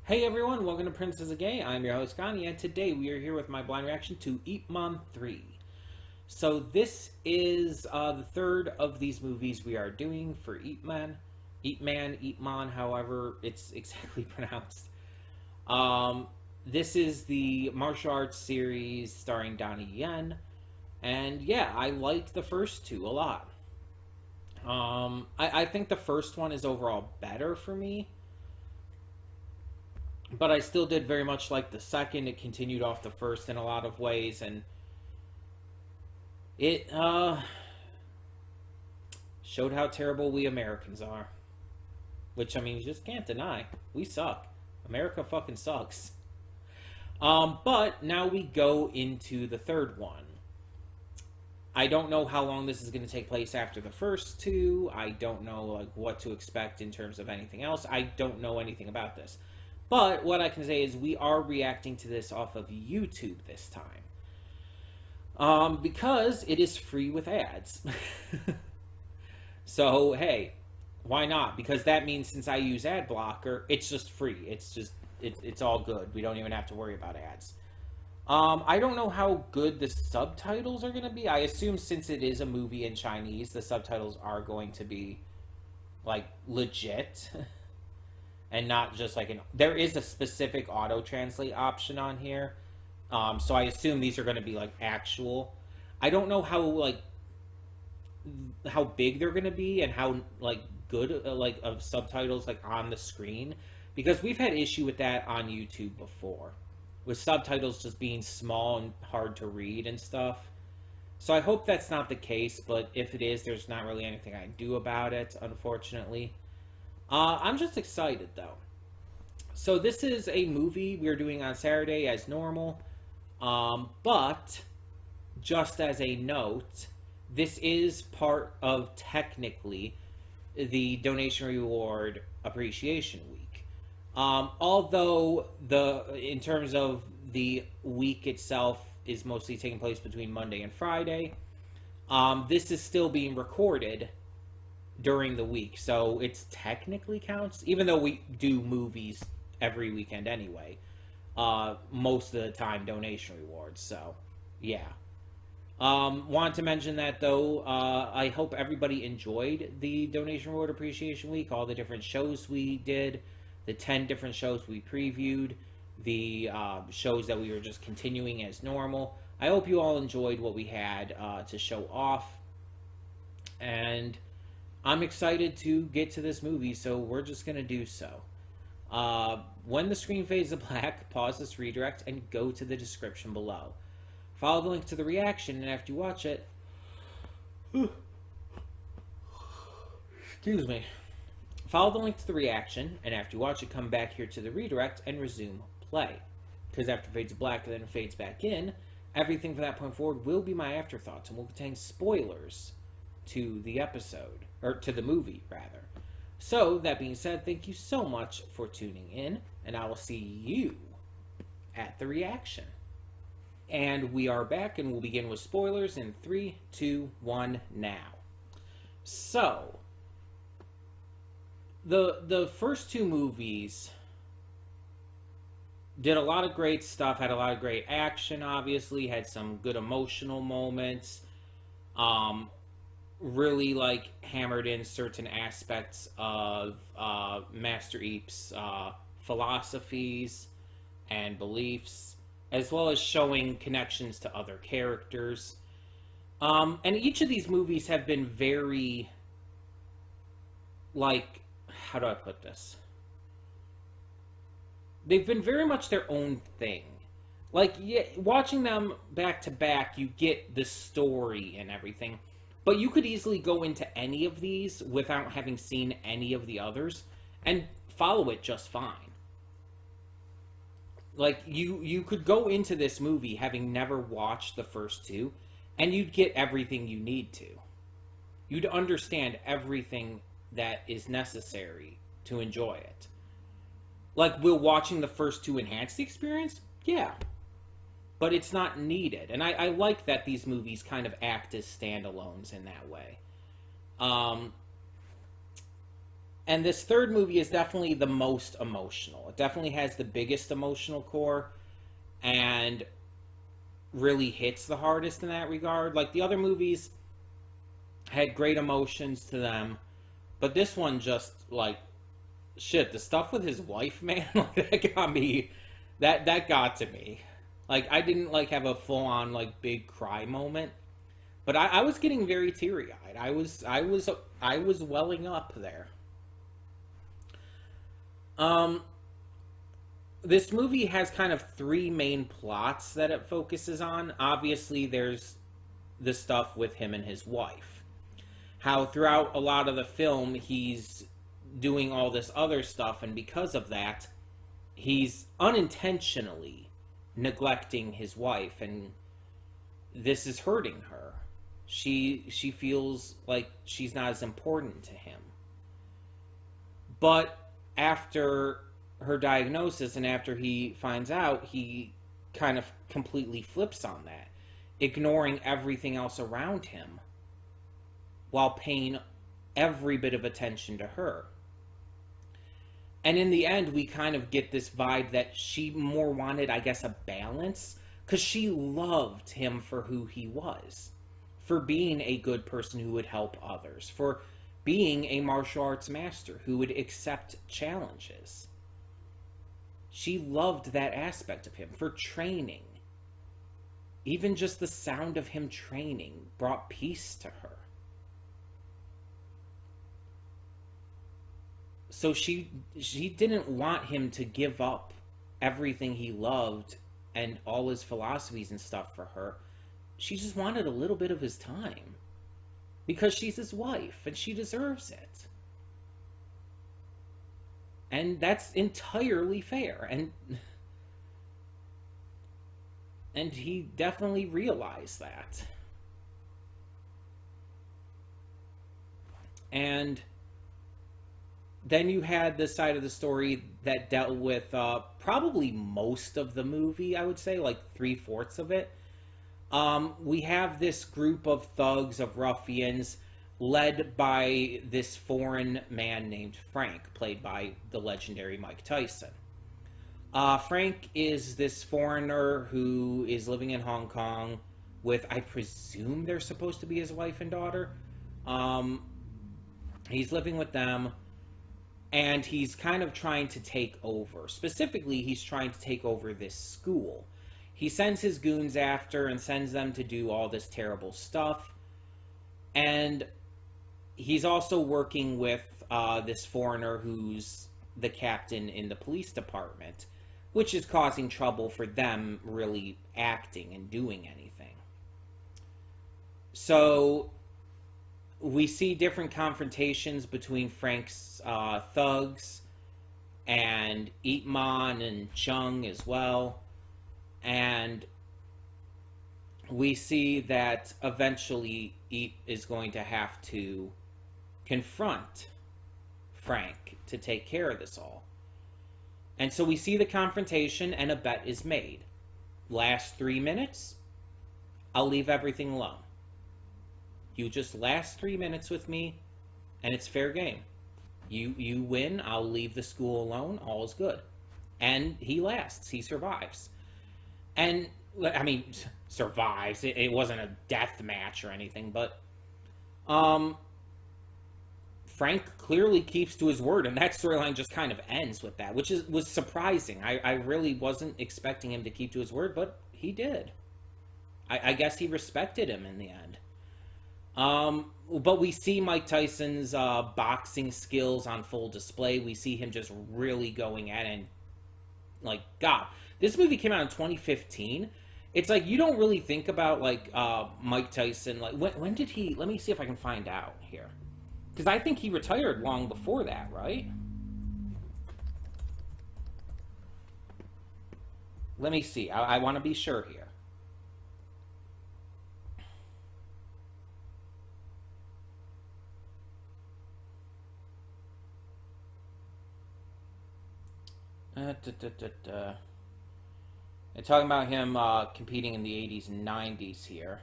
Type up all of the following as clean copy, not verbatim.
Hey everyone, welcome to Princess of Gay. I'm your host Connie, and today we are here with my blind reaction to Ip Man 3. So this is the third of these movies we are doing for Ip Man, however it's exactly pronounced. Um, this is the martial arts series starring Donnie Yen, and yeah, I liked the first two a lot. I think the first one is overall better for me, but I still did very much like the second. It continued off the first in a lot of ways, and it showed how terrible we Americans are. Which, I mean, you just can't deny. We suck. America fucking sucks. But now we go into the third one. I don't know how long this is going to take place after the first two. I don't know like what to expect in terms of anything else. I don't know anything about this. But what I can say is we are reacting to this off of YouTube this time. Because it is free with ads. So, hey, why not? Because that means since I use ad blocker, it's just free. It's all good. We don't even have to worry about ads. I don't know how good the subtitles are going to be. I assume since it is a movie in Chinese, the subtitles are going to be like legit and not just like there is a specific auto translate option on here. So I assume these are going to be like actual. I don't know how big they're going to be and how like good like of subtitles like on the screen, because we've had issue with that on YouTube before, with subtitles just being small and hard to read and stuff. So I hope that's not the case, but if it is, there's not really anything I can do about it, unfortunately. I'm just excited though. So this is a movie we're doing on Saturday as normal, but just as a note, this is part of technically the donation reward appreciation week. Although in terms of the week itself is mostly taking place between Monday and Friday, this is still being recorded during the week, so it's technically counts, even though we do movies every weekend anyway. Most of the time donation rewards, so yeah. Want to mention that though, I hope everybody enjoyed the donation reward appreciation week, all the different shows we did, the 10 different shows we previewed, the shows that we were just continuing as normal. I hope you all enjoyed what we had to show off, and I'm excited to get to this movie, so we're just going to do so. When the screen fades to black, pause this redirect and go to the description below. Follow the link to the reaction, and after you watch it... Excuse me. Follow the link to the reaction, and after you watch it, come back here to the redirect and resume play. Because after it fades to black and then it fades back in, everything from that point forward will be my afterthoughts and will contain spoilers to the episode, or to the movie, rather. So, that being said, thank you so much for tuning in, and I will see you at the reaction. And we are back, and we'll begin with spoilers in 3, 2, 1, now. So, the first two movies did a lot of great stuff, had a lot of great action, obviously, had some good emotional moments, really like hammered in certain aspects of Master Ip's philosophies and beliefs, as well as showing connections to other characters. And each of these movies have been very, like, how do I put this? They've been very much their own thing. Like, yeah, watching them back to back, you get the story and everything. But you could easily go into any of these without having seen any of the others and follow it just fine. Like, you could go into this movie having never watched the first two, and you'd get everything you need to. You'd understand everything that is necessary to enjoy it. Like, will watching the first two enhance the experience? Yeah. But it's not needed. And I like that these movies kind of act as standalones in that way. And this third movie is definitely the most emotional. It definitely has the biggest emotional core and really hits the hardest in that regard. Like the other movies had great emotions to them, but this one just like shit, the stuff with his wife, man, like that got me that got to me. Like I didn't like have a full on like big cry moment, but I was getting very teary eyed. I was welling up there. Um, this movie has kind of three main plots that it focuses on. Obviously, there's the stuff with him and his wife. How throughout a lot of the film he's doing all this other stuff, and because of that, he's unintentionally neglecting his wife, and this is hurting her. She feels like she's not as important to him. But after her diagnosis and after he finds out, he kind of completely flips on that, ignoring everything else around him while paying every bit of attention to her. And in the end, we kind of get this vibe that she more wanted, I guess, a balance, because she loved him for who he was, for being a good person who would help others, for being a martial arts master who would accept challenges. She loved that aspect of him, for training. Even just the sound of him training brought peace to her. So she didn't want him to give up everything he loved and all his philosophies and stuff for her. She just wanted a little bit of his time because she's his wife and she deserves it. And that's entirely fair, and he definitely realized that. And then you had the side of the story that dealt with probably most of the movie, I would say, like three-fourths of it. We have this group of thugs, of ruffians, led by this foreign man named Frank, played by the legendary Mike Tyson. Frank is this foreigner who is living in Hong Kong with, I presume they're supposed to be his wife and daughter. He's living with them, and he's kind of trying to take over. Specifically, he's trying to take over this school. He sends his goons after and sends them to do all this terrible stuff. And he's also working with this foreigner who's the captain in the police department, which is causing trouble for them really acting and doing anything. So we see different confrontations between Frank's thugs and Ip Man and Chung as well. And we see that eventually Ip is going to have to confront Frank to take care of this all. And so we see the confrontation and a bet is made. Last 3 minutes, I'll leave everything alone. You just last 3 minutes with me, and it's fair game. You win, I'll leave the school alone, all is good. And he lasts, he survives. And, I mean, survives. It wasn't a death match or anything, but Frank clearly keeps to his word, and that storyline just kind of ends with that, which was surprising. I really wasn't expecting him to keep to his word, but he did. I guess he respected him in the end. But we see Mike Tyson's boxing skills on full display. We see him just really going at it. And, like, God, this movie came out in 2015. It's like you don't really think about like Mike Tyson. Like when did he? Let me see if I can find out here, because I think he retired long before that, right? Let me see. I want to be sure here. They're talking about him competing in the 80s and 90s here.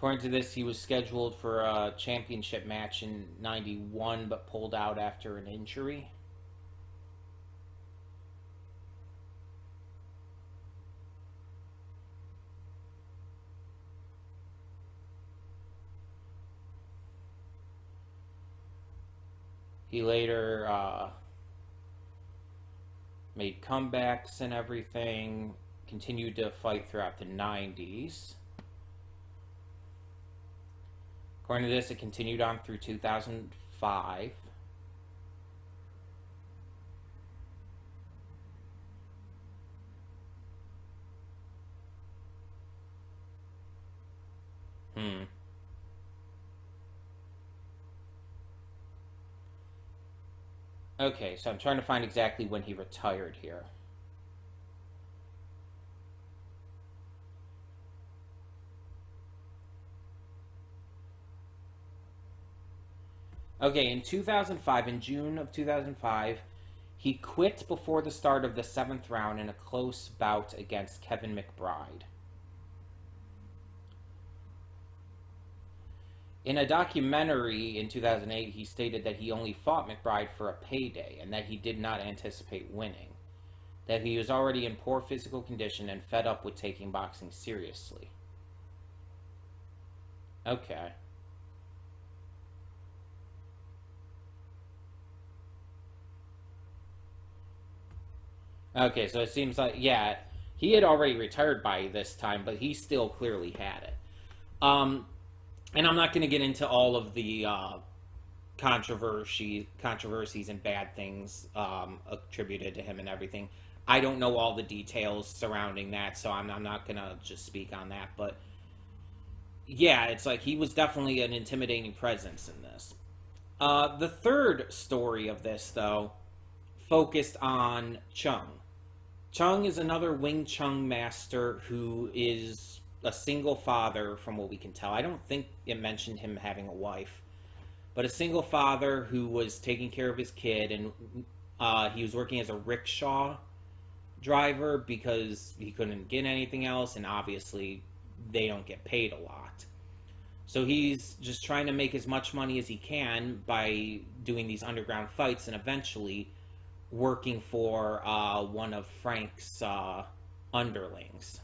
According to this, he was scheduled for a championship match in '91, but pulled out after an injury. He later made comebacks and everything, continued to fight throughout the '90s. According to this, it continued on through 2005. Hmm. Okay, so I'm trying to find exactly when he retired here. Okay, in 2005, in June of 2005, he quit before the start of the seventh round in a close bout against Kevin McBride. In a documentary in 2008, he stated that he only fought McBride for a payday and that he did not anticipate winning. That he was already in poor physical condition and fed up with taking boxing seriously. Okay. Okay, so it seems like, yeah, he had already retired by this time, but he still clearly had it. Um, and I'm not going to get into all of the controversies and bad things attributed to him and everything. I don't know all the details surrounding that, so I'm not going to just speak on that. But yeah, it's like he was definitely an intimidating presence in this. The third story of this, though, focused on Chung. Chung is another Wing Chun master who is a single father, from what we can tell. I don't think it mentioned him having a wife, but a single father who was taking care of his kid, and he was working as a rickshaw driver because he couldn't get anything else, and obviously they don't get paid a lot. So he's just trying to make as much money as he can by doing these underground fights and eventually working for one of Frank's underlings,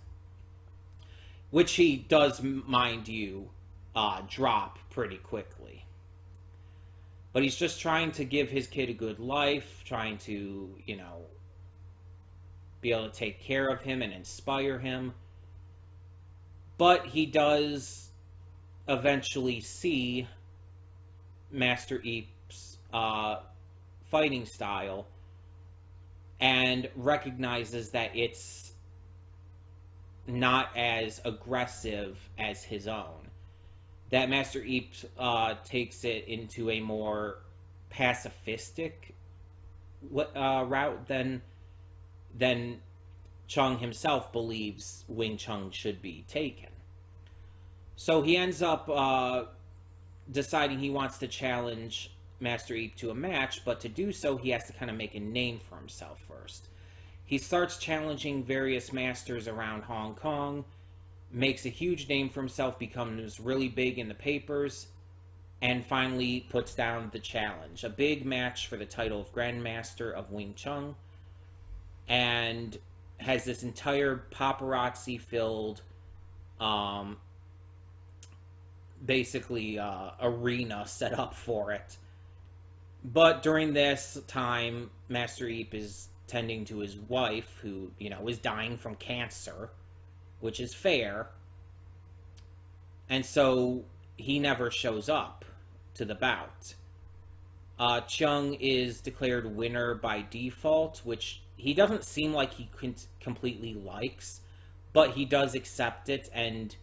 which he does, mind you, drop pretty quickly. But he's just trying to give his kid a good life, trying to, be able to take care of him and inspire him. But he does eventually see Master Eep's fighting style and recognizes that it's not as aggressive as his own. That Master Eep takes it into a more pacifistic route than Chung himself believes Wing Chun should be taken. So he ends up deciding he wants to challenge Master Eep to a match, but to do so, he has to kind of make a name for himself first. He starts challenging various masters around Hong Kong, makes a huge name for himself, becomes really big in the papers, and finally puts down the challenge. A big match for the title of Grandmaster of Wing Chun, and has this entire paparazzi-filled, basically, arena set up for it. But during this time, Master Eep is tending to his wife, who, is dying from cancer, which is fair. And so he never shows up to the bout. Chung is declared winner by default, which he doesn't seem like he completely likes, but he does accept it and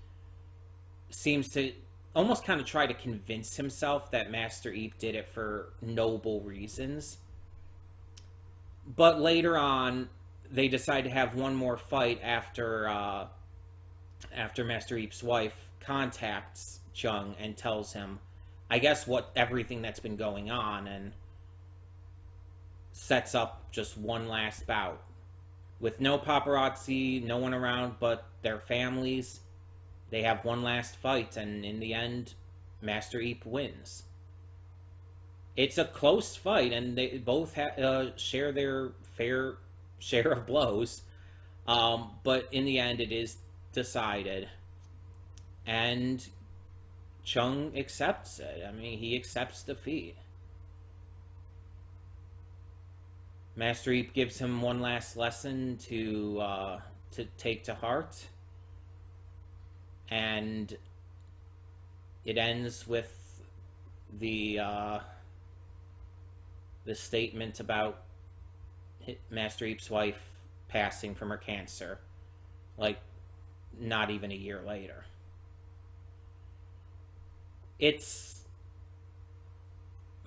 seems to almost kind of try to convince himself that Master Eep did it for noble reasons. But later on, they decide to have one more fight after Master Eep's wife contacts Chung and tells him, I guess, everything that's been going on, and sets up just one last bout with no paparazzi, no one around but their families. They have one last fight, and in the end, Master Eep wins. It's a close fight, and they both share their fair share of blows. But in the end, it is decided, and Chung accepts it. I mean, he accepts defeat. Master Eep gives him one last lesson to take to heart, and it ends with the statement about Master Eep's wife passing from her cancer, like not even a year later. It's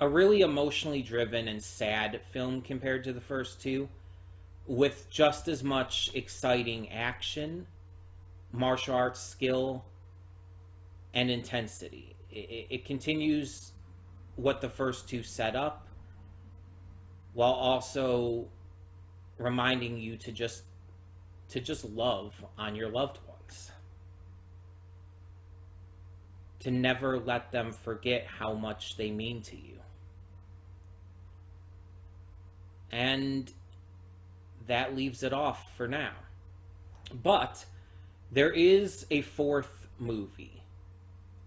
a really emotionally driven and sad film compared to the first two, with just as much exciting action, martial arts skill, and intensity. It continues what the first two set up, while also reminding you to just love on your loved ones, to never let them forget how much they mean to you. And that leaves it off for now. But there is a fourth movie,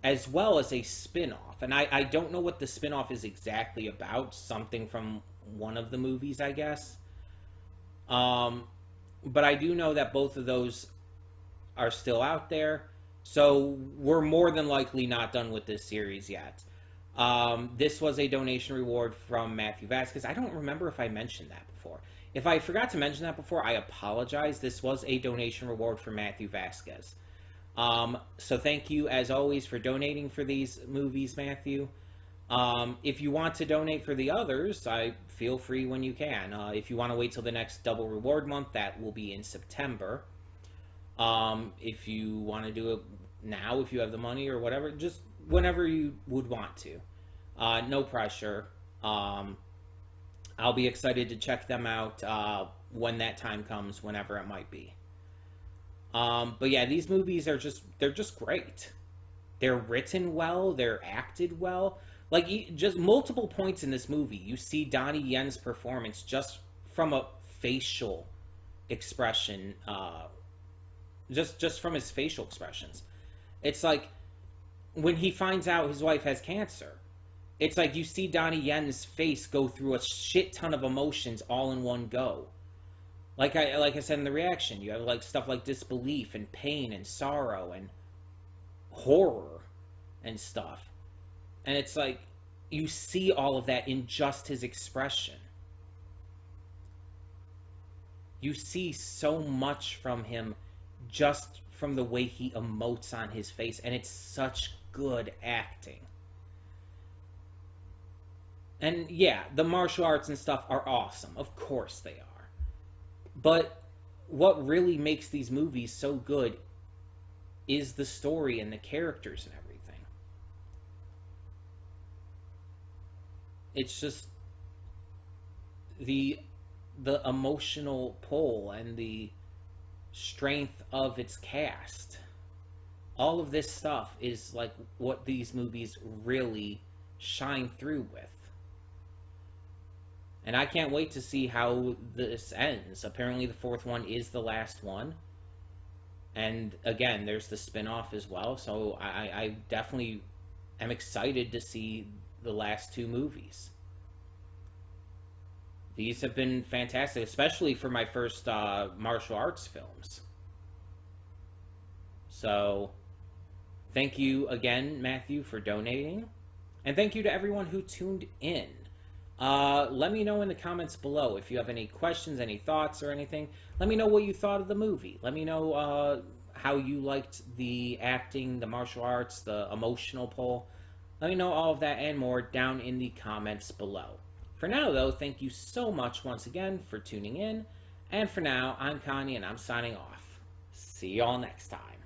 as well as a spin-off. And I don't know what the spin-off is exactly about. Something from one of the movies, I guess. But I do know that both of those are still out there. So we're more than likely not done with this series yet. This was a donation reward from Matthew Vasquez. I don't remember if I mentioned that before. If I forgot to mention that before, I apologize. This was a donation reward from Matthew Vasquez. So thank you, as always, for donating for these movies, Matthew. If you want to donate for the others, I feel free when you can. If you want to wait till the next double reward month, that will be in September. If you want to do it now, if you have the money or whatever, just whenever you would want to. No pressure. I'll be excited to check them out when that time comes, whenever it might be. But yeah, these movies are they're just great. They're written well, they're acted well. Like, just multiple points in this movie, you see Donnie Yen's performance just from a facial expression, just from his facial expressions. It's like, when he finds out his wife has cancer, it's like you see Donnie Yen's face go through a shit ton of emotions all in one go. Like I said in the reaction, you have like stuff like disbelief and pain and sorrow and horror and stuff. And it's like you see all of that in just his expression. You see so much from him just from the way he emotes on his face, and it's such good acting. And yeah, the martial arts and stuff are awesome. Of course they are. But what really makes these movies so good is the story and the characters and everything. It's just the emotional pull and the strength of its cast. All of this stuff is like what these movies really shine through with. And I can't wait to see how this ends. Apparently the fourth one is the last one. And again, there's the spin-off as well. So I definitely am excited to see the last two movies. These have been fantastic, especially for my first martial arts films. So thank you again, Matthew, for donating. And thank you to everyone who tuned in. Let me know in the comments below if you have any questions, any thoughts, or anything. Let me know what you thought of the movie. Let me know how you liked the acting, the martial arts, the emotional pull. Let me know all of that and more down in the comments below. For now, though, thank you so much once again for tuning in. And for now, I'm Connie, and I'm signing off. See y'all next time.